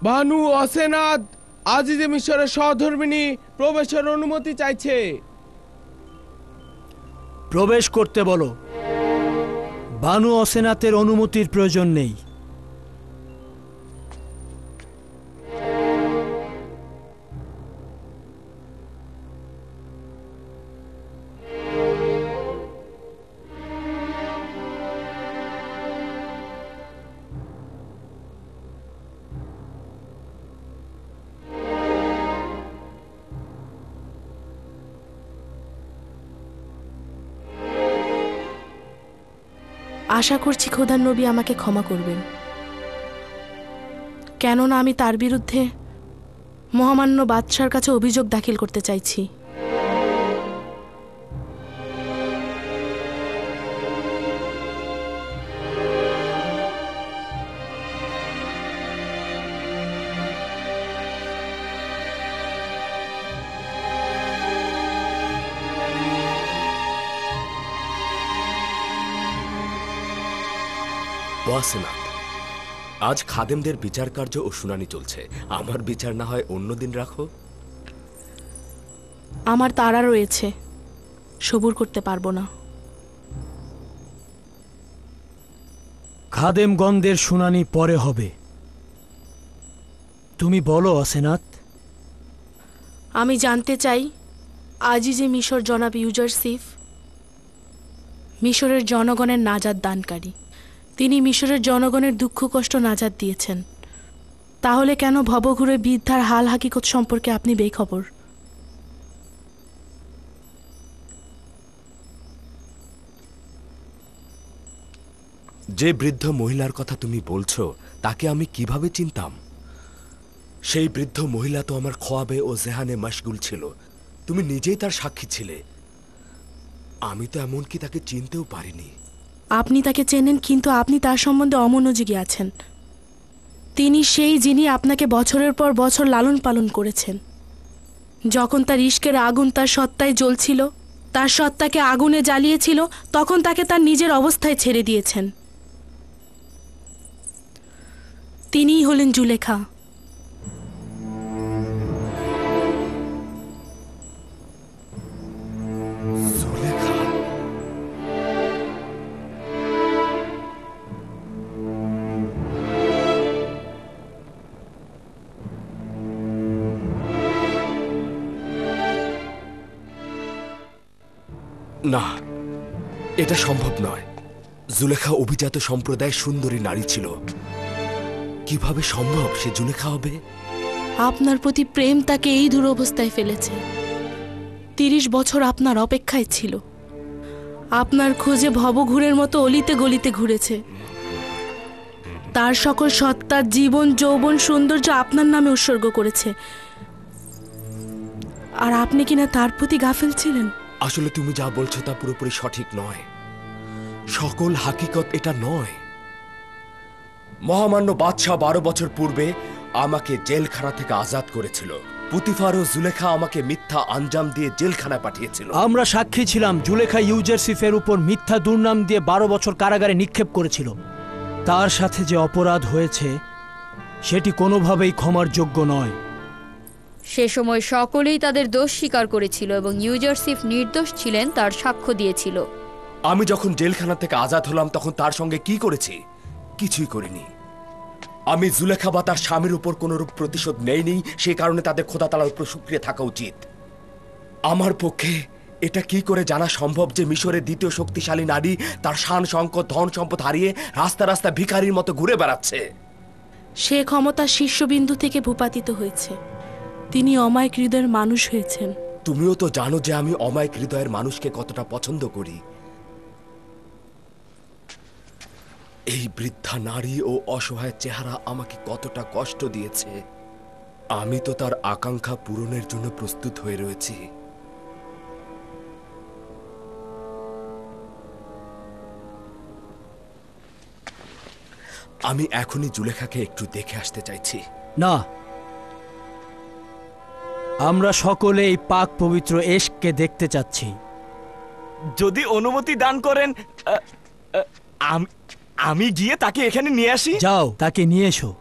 বানু অসেনাদ আজিজে মিশরের সহধর্মিনী প্রবেশের অনুমতি চাইছে। প্রবেশ করতে বলো। বানু অসেনাতের অনুমতির প্রয়োজন নেই। আশা করছি খোদার নবী আমাকে ক্ষমা করবেন, কেননা আমি তার বিরুদ্ধে মহামান্য বাদশার কাছে অভিযোগ দাখিল করতে চাইছি। ওয়াসেনাত, আজ খাদেমদের বিচার কার্য ও শুনানি চলছে। আমার বিচার না হয় অন্যদিন রাখো। আমার তাড়া রয়েছে, সবুর করতে পারবো না। খাদেমগণদের শুনানি পরে হবে। তুমি বলো অসেনাত। আমি জানতে চাই, আজিজে মিশর জনাব ইউজারসিফ মিশরের জনগণের নাজাত দানকারী। তিনি মিশরের জনগণের দুঃখ কষ্ট নাজাত দিয়েছেন, তাহলে কেন ভবঘুরে বৃদ্ধার হাল হাকিকত সম্পর্কে আপনি বেখবর? যে বৃদ্ধ মহিলার কথা তুমি বলছো তাকে আমি কিভাবে চিনতাম? সেই বৃদ্ধ মহিলা তো আমার খোয়াবে ও জেহানে মশগুল ছিল। তুমি নিজেই তার সাক্ষী ছিলে। আমি তো এমনকি তাকে চিনতেও পারিনি। আপনি তাকে চেনেন, কিন্তু আপনি তার সম্বন্ধে অমনোযোগী আছেন। তিনি সেই যিনি আপনাকে বছরের পর বছর লালন পালন করেছেন। যখন তার ইশকের আগুন তার সত্তায় জ্বলছিল, তার সত্তাকে আগুনে জ্বালিয়েছিল, তখন তাকে তার নিজের অবস্থায় ছেড়ে দিয়েছেন। তিনিই হলেন জুলেখা। না, এটা সম্ভব নয়। জুলেখা অভিজাত সম্প্রদায়ের সুন্দরী নারী ছিল। কিভাবে সম্ভব সে জুলেখা হবে? আপনার প্রতি প্রেম তাকে এই দুরবস্থায় ফেলেছে। 30 বছর আপনার অপেক্ষায় ছিল, আপনার খোঁজে ভবঘুরের মতো অলিতে গলিতে ঘুরেছে। তার সকল সত্তার জীবন যৌবন সৌন্দর্য আপনার নামে উৎসর্গ করেছে, আর আপনি কিনা তার প্রতি গাফেল ছিলেন। আসলে তুমি যা বলছো তা পুরোপুরি সঠিক নয়। সকল হাকিকত এটা নয়। মহামান্য বাদশাহ 12 বছর পূর্বে আমাকে জেলখানা থেকে আজাদ করেছিল। পুতিফার ও জুলেখা আমাকে মিথ্যা আঞ্জাম দিয়ে জেলখানায় পাঠিয়েছিল। আমরা সাক্ষী ছিলাম। জুলেখা ইউজারসিফের উপর মিথ্যা দুর্নাম দিয়ে 12 বছর কারাগারে নিক্ষেপ করেছিল। তার সাথে যে অপরাধ হয়েছে সেটি কোনোভাবেই ক্ষমার যোগ্য নয়। সে সময় সকলেই তাদের দোষ স্বীকার করেছিল এবং ইউজারসিফ নির্দোষ ছিলেন তার সাক্ষ্য দিয়েছিল। আমি যখন জেলখানা থেকে আজাদ হলাম তখন তার সঙ্গে কি করেছি? কিছুই করিনি। আমি জুলেখা বা তার স্বামীর উপর কোনরূপ প্রতিশোধ নেইনি। সে কারণে তাদের খোদা তাআলার উপর শুকরিয়া থাকা উচিত। আমার পক্ষে এটা কি করে জানা সম্ভব যে মিশরের দ্বিতীয় শক্তিশালী নারী তার শান শঙ্কর ধন সম্পদ হারিয়ে রাস্তা রাস্তা ভিখারির মতো ঘুরে বেড়াচ্ছে? সে ক্ষমতা শীর্ষবিন্দু থেকে ভূপাতিত হয়েছে। তিনি অমায়িক হৃদয়ের মানুষ হয়েছেন। তুমিও তো জানো যে আমি অমায়িক হৃদয়ের মানুষকে কতটা পছন্দ করি। এই বৃদ্ধা নারী ও অসহায় চেহারা আমাকে কতটা কষ্ট দিয়েছে। আমি তো তার আকাঙ্ক্ষা পূরণের জন্য প্রস্তুত হয়ে রয়েছি। আমি এখনই জুলেখাকে একটু দেখে আসতে চাইছি। না, আমরা সকলে এই পাক পবিত্র এশকে দেখতে চাচ্ছি। যদি অনুমতি দান করেন আমি গিয়ে তাকে এখানে নিয়ে আসি। যাও, তাকে নিয়ে এসো।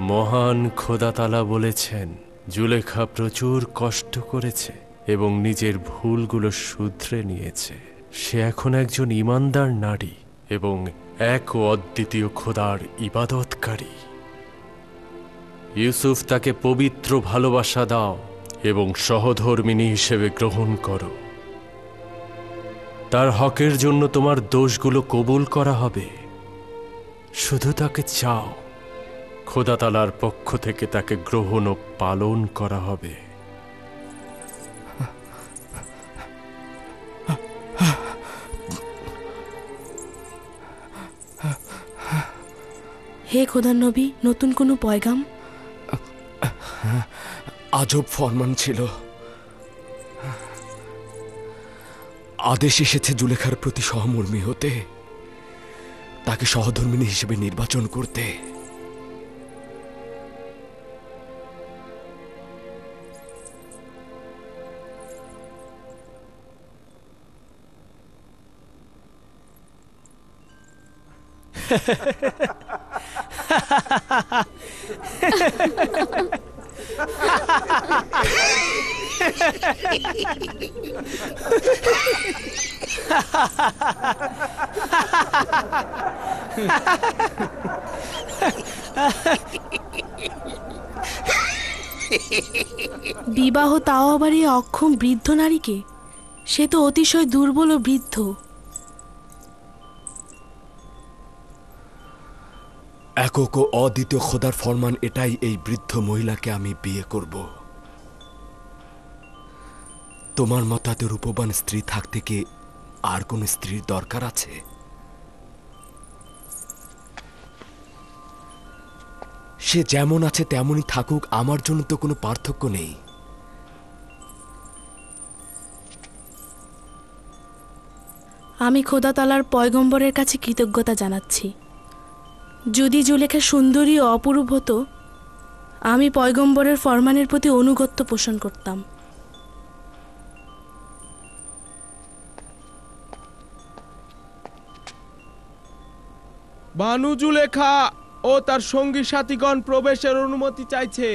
মহান খোদাতালা বলেছেন, জুলেখা প্রচুর কষ্ট করেছে এবং নিজের ভুলগুলো শুধরে নিয়েছে। সে এখন একজন ঈমানদার নারী এবং এক ও অদ্বিতীয় খোদার ইবাদতকারী। ইউসুফ তাকে পবিত্র ভালোবাসা দাও এবং সহধর্মিণী হিসেবে গ্রহণ করো। তার হকের জন্য তোমার দোষগুলো কবুল করা হবে। শুধু তাকে চাও, খোদা তাআলার পক্ষ থেকে তাকে গ্রহণ ও পালন করা হবে। হে খোদার নবী, নতুন কোনো পয়গাম? আজব ফরমান ছিল। আদেশ এসেছে জুলেখার প্রতি সহমর্মী হতে, তাকে সহধর্মিণী হিসেবে নির্বাচন করতে। বিবাহ, তাও আবার এই অক্ষম বৃদ্ধ নারীকে? সে তো অতিশয় দুর্বল ও বৃদ্ধ। একক ও অদ্বিতীয় খোদার ফরমান এটাই, এই বৃদ্ধ মহিলাকে আমি বিয়ে করব। তোমার মতাতে রূপবান স্ত্রী থাকতে কি আর কোন স্ত্রীর দরকার আছে? সে যেমন আছে তেমনই থাকুক, আমার জন্য তো কোনো পার্থক্য নেই। আমি খোদা তাআলার পয়গম্বরের কাছে কৃতজ্ঞতা জানাচ্ছি। যদি জুলেখা সুন্দরী ও অপরূপ হতো, আমি পয়গম্বরের ফরমানের প্রতি অনুগত্য পোষণ করতাম। বানু জুলেখা ও তার সঙ্গী সাথীগণ প্রবেশের অনুমতি চাইছে।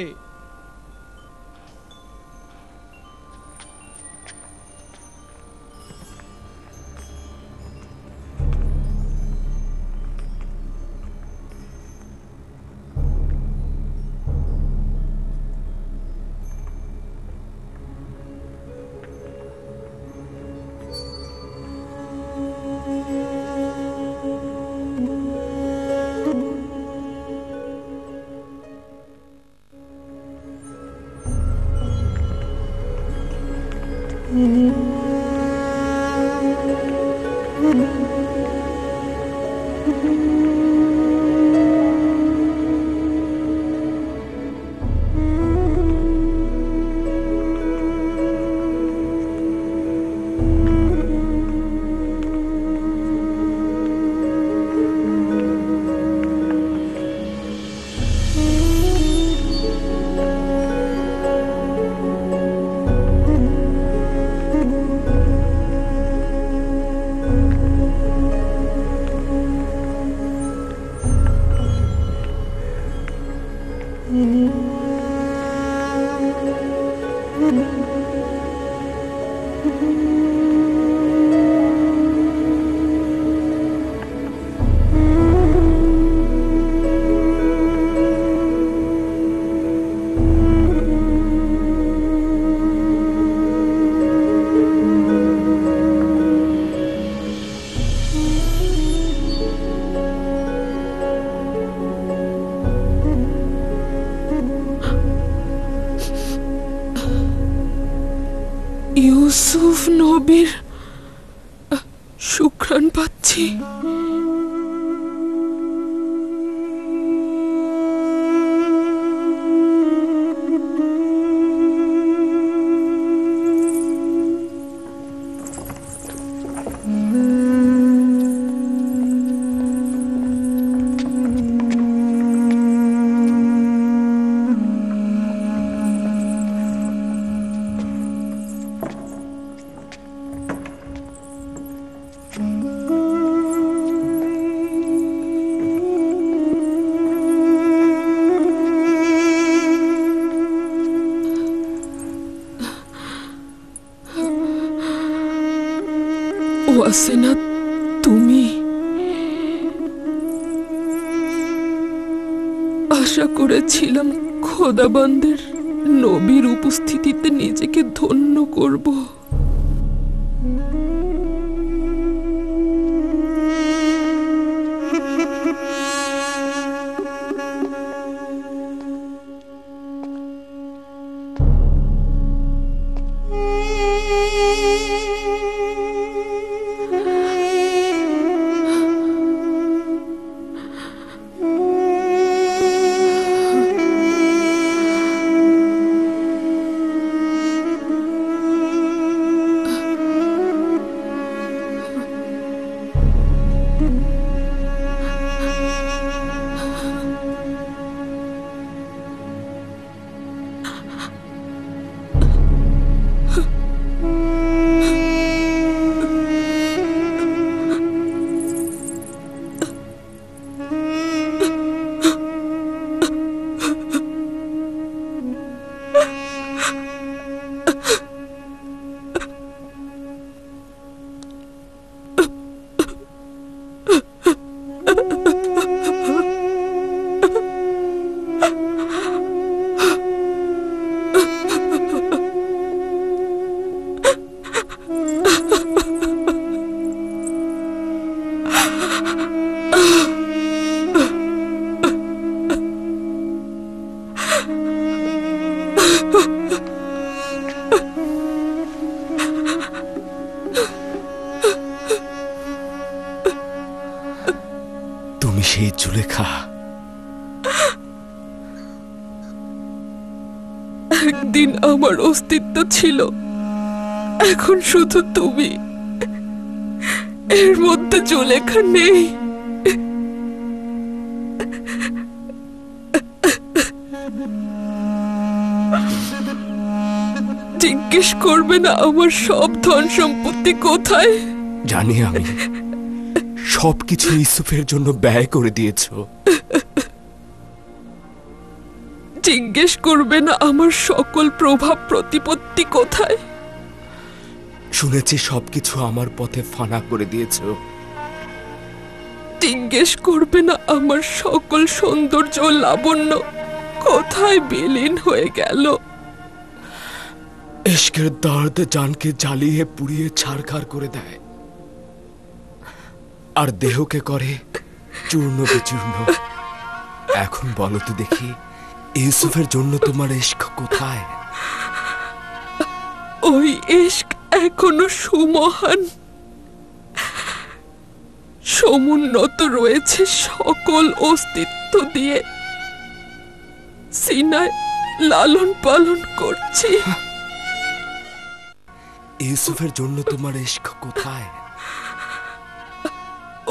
ইউসুফ নবীর সুঘ্রাণ পাচ্ছি। ওয়াসেনা, তুমি? আশা করেছিলাম খোদাবন্দের নবীর উপস্থিতিতে নিজেকে ধন্য করব। তুমি সেই জুলেখা? একদিন আমার অস্তিত্ব ছিল, এখন শুধু তুমি। এর মধ্যে জুলেখা নেই। জিজ্ঞেস করবে না আমার সব ধন সম্পত্তি কোথায়? জানি আমি, সবকিছু ইউসুফের জন্য ব্যয় করে দিয়েছো। জিজ্ঞেস করবে না আমার সকল প্রভাব প্রতিপত্তি কোথায়? শুনেছি সবকিছু আমার পথে ফানা করে দিয়েছো। জিজ্ঞেস করবে না আমার সকল সৌন্দর্য ও লাবণ্য কোথায় বিলীন হয়ে গেল? ইশকের দর্দ জানকে জ্বালিয়ে পুড়িয়ে ছারখার করে দেয়, আর দেহকে করে চূর্ণ বিচূর্ণ। এখন বলো তো দেখি, ইউসুফের জন্য তোমার ইশক কোথায়? ওই ইশক এখনো সুমহান, সমুন্নত রয়েছে সকল অস্তিত্ব দিয়ে। সিনায় লালন পালন করছি। ইউসুফের জন্য তোমার ইশক কোথায়?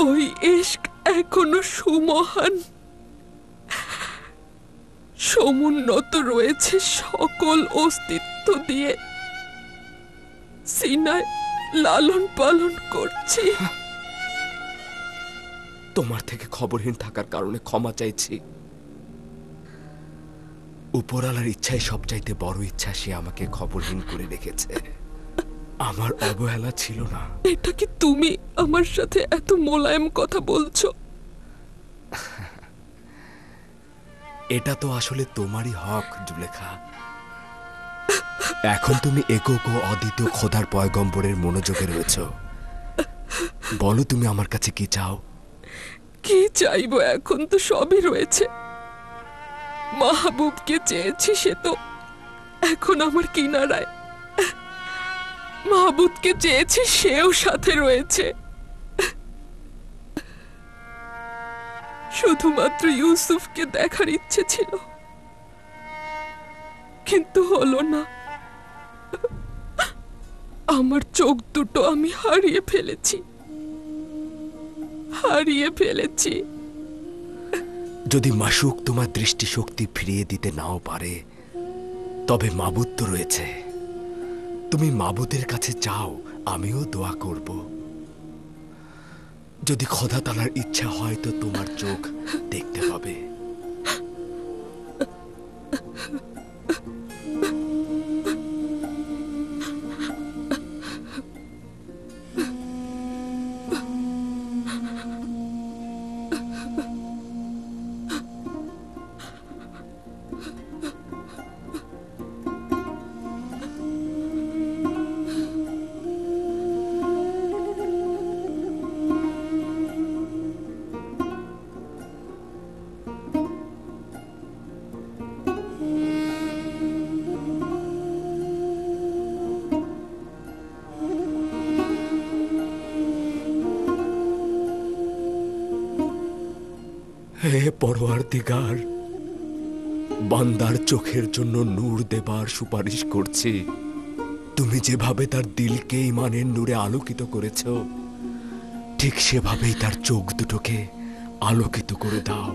ওই ইশক এখনো সুমহান, সমুন্নত রয়েছে সকল অস্তিত্ব দিয়ে। সিনায় লালন পালন করছি। তোমার থেকে খবরহীন থাকার কারণে ক্ষমা চাইছি। উপরালার ইচ্ছাই সবচাইতে বড় ইচ্ছা, সে আমাকে খবরহীন করে রেখেছে। আমার অবহেলা ছিল না। এটা কি তুমি আমার সাথে এত মোলায়েম কথা বলছো? এটা তো আসলে তোমারই হক জুলেখা। এখন তুমি একক ও অদ্বিতীয় খোদার পয়গম্বরের মনোযোগে রয়েছ। বলো তুমি আমার কাছে কি চাও? কি চাইবো? এখন তো সবই রয়েছে। মাহবুবকে চেয়েছি, সে তো এখন আমার কিনারায়। মাহবুবকে চেয়েছি, সেও সাথে রয়েছে। শুধুমাত্র ইউসুফকে দেখার ইচ্ছে ছিল, কিন্তু হলো না। আমার চোখ দুটো আমি হারিয়ে ফেলেছি। যদি মাশুক তোমার দৃষ্টিশক্তি ফিরিয়ে দিতে নাও পারে, তবে মাবুদ তো রয়েছে। তুমি মাবুদের কাছে চাও, আমিও দোয়া করব। যদি খোদা তাআলার ইচ্ছা হয় তো তোমার চোখ দেখতে হবে। হে পরওয়ারদিগার, বান্দার চোখের জন্য নূর দেবার সুপারিশ করছি। তুমি যেভাবে তার দিলকে ইমানের নূরে আলোকিত করেছ, ঠিক সেভাবেই তার চোখ দুটোকে আলোকিত করে দাও।